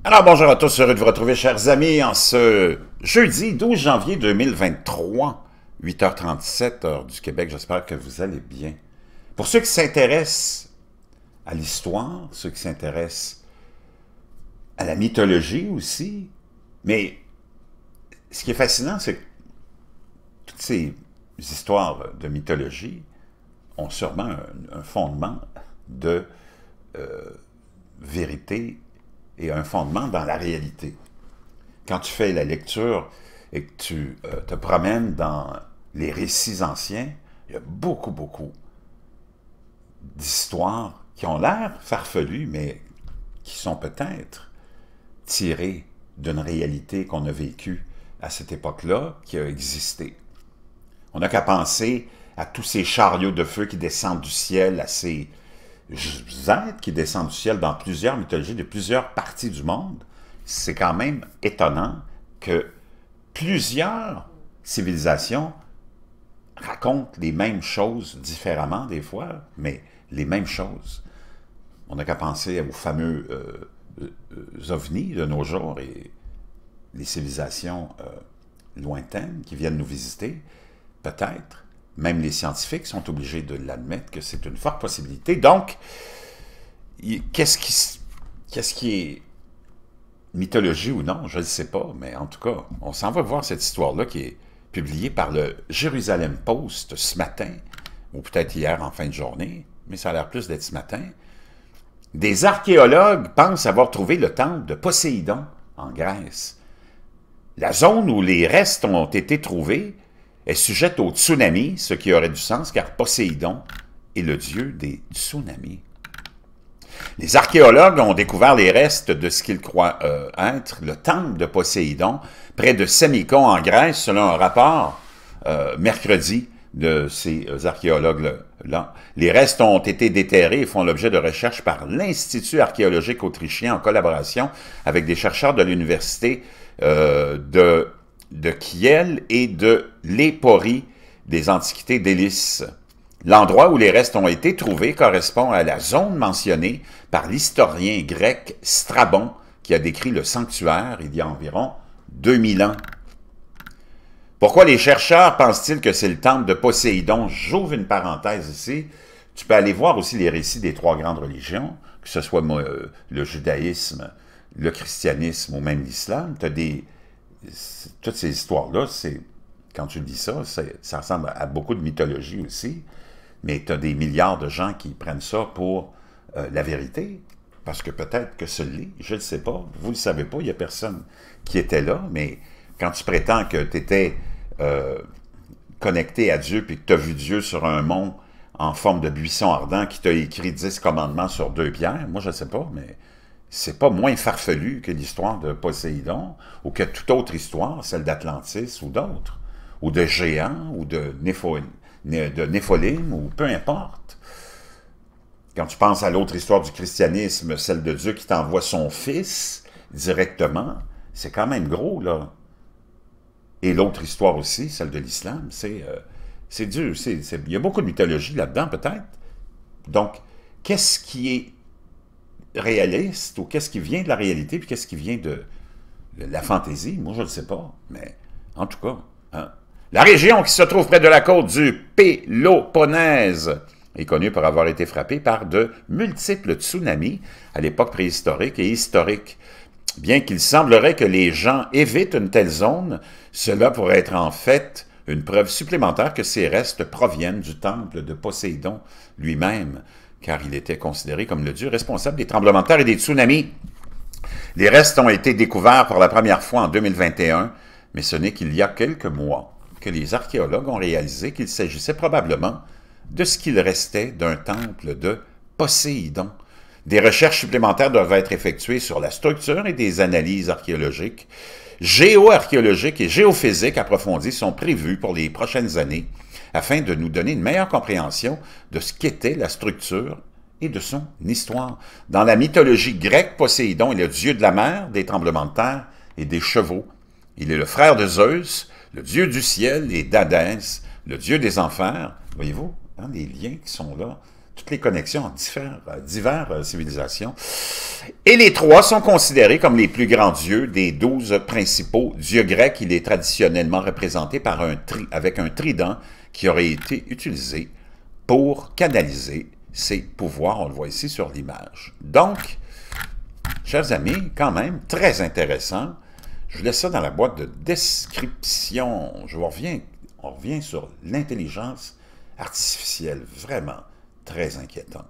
Alors bonjour à tous, heureux de vous retrouver chers amis en ce jeudi 12 janvier 2023, 8h37 heure du Québec, j'espère que vous allez bien. Pour ceux qui s'intéressent à l'histoire, ceux qui s'intéressent à la mythologie aussi, mais ce qui est fascinant, c'est que toutes ces histoires de mythologie ont sûrement un fondement de vérité et un fondement dans la réalité. Quand tu fais la lecture et que tu te promènes dans les récits anciens, il y a beaucoup d'histoires qui ont l'air farfelues, mais qui sont peut-être tirées d'une réalité qu'on a vécue à cette époque-là, qui a existé. On n'a qu'à penser à tous ces chariots de feu qui descendent du ciel, à ces êtres qui descendent du ciel dans plusieurs mythologies de plusieurs parties du monde. C'est quand même étonnant que plusieurs civilisations racontent les mêmes choses différemment des fois, mais les mêmes choses. On n'a qu'à penser aux fameux ovnis de nos jours et les civilisations lointaines qui viennent nous visiter, peut-être. Même les scientifiques sont obligés de l'admettre que c'est une forte possibilité. Donc, qu'est-ce qui est mythologie ou non? Je ne sais pas, mais en tout cas, on s'en va voir cette histoire-là qui est publiée par le Jérusalem Post ce matin, ou peut-être hier en fin de journée, mais ça a l'air plus d'être ce matin. Des archéologues pensent avoir trouvé le temple de Poséidon en Grèce. La zone où les restes ont été trouvés est sujette au tsunami, ce qui aurait du sens car Poséidon est le dieu des tsunamis. Les archéologues ont découvert les restes de ce qu'ils croient être le temple de Poséidon près de Sémikon en Grèce, selon un rapport mercredi de ces archéologues-là. Les restes ont été déterrés et font l'objet de recherches par l'Institut archéologique autrichien en collaboration avec des chercheurs de l'université de Kiel et de l'Éporie des Antiquités d'Élis. L'endroit où les restes ont été trouvés correspond à la zone mentionnée par l'historien grec Strabon, qui a décrit le sanctuaire il y a environ 2000 ans. Pourquoi les chercheurs pensent-ils que c'est le temple de Poséidon? J'ouvre une parenthèse ici. Tu peux aller voir aussi les récits des trois grandes religions, que ce soit le judaïsme, le christianisme ou même l'islam. Tu as toutes ces histoires-là, quand tu lis ça, ça ressemble à beaucoup de mythologie aussi, mais tu as des milliards de gens qui prennent ça pour la vérité, parce que peut-être que ce l'est, je ne le sais pas, vous ne le savez pas, il n'y a personne qui était là, mais quand tu prétends que tu étais connecté à Dieu, puis que tu as vu Dieu sur un mont en forme de buisson ardent, qui t'a écrit 10 commandements sur 2 pierres, moi je ne sais pas, mais c'est pas moins farfelu que l'histoire de Poséidon, ou que toute autre histoire, celle d'Atlantis ou d'autres, ou de géants, ou de Népholim, ou peu importe. Quand tu penses à l'autre histoire du christianisme, celle de Dieu qui t'envoie son Fils directement, c'est quand même gros, là. Et l'autre histoire aussi, celle de l'islam, c'est Dieu. Il y a beaucoup de mythologie là-dedans, peut-être. Donc, qu'est-ce qui est réaliste, ou qu'est-ce qui vient de la réalité, puis qu'est-ce qui vient de la fantaisie? Moi, je ne le sais pas, mais en tout cas, hein. La région qui se trouve près de la côte du Péloponnèse est connue pour avoir été frappée par de multiples tsunamis à l'époque préhistorique et historique. Bien qu'il semblerait que les gens évitent une telle zone, cela pourrait être en fait une preuve supplémentaire que ces restes proviennent du temple de Poséidon lui-même, car il était considéré comme le dieu responsable des tremblements de terre et des tsunamis. Les restes ont été découverts pour la première fois en 2021, mais ce n'est qu'il y a quelques mois que les archéologues ont réalisé qu'il s'agissait probablement de ce qu'il restait d'un temple de Poséidon. Des recherches supplémentaires doivent être effectuées sur la structure et des analyses archéologiques, géoarchéologiques et géophysiques approfondies sont prévues pour les prochaines années, afin de nous donner une meilleure compréhension de ce qu'était la structure et de son histoire. Dans la mythologie grecque, Poséidon est le dieu de la mer, des tremblements de terre et des chevaux. Il est le frère de Zeus, le dieu du ciel, et d'Hadès, le dieu des enfers. Voyez-vous, hein, les liens qui sont là toutes les connexions entre diverses civilisations. Et les trois sont considérés comme les plus grands dieux des 12 principaux dieux grecs. Il est traditionnellement représenté par avec un trident qui aurait été utilisé pour canaliser ses pouvoirs. On le voit ici sur l'image. Donc, chers amis, quand même, très intéressant. Je laisse ça dans la boîte de description. On revient sur l'intelligence artificielle. Vraiment très inquiétant.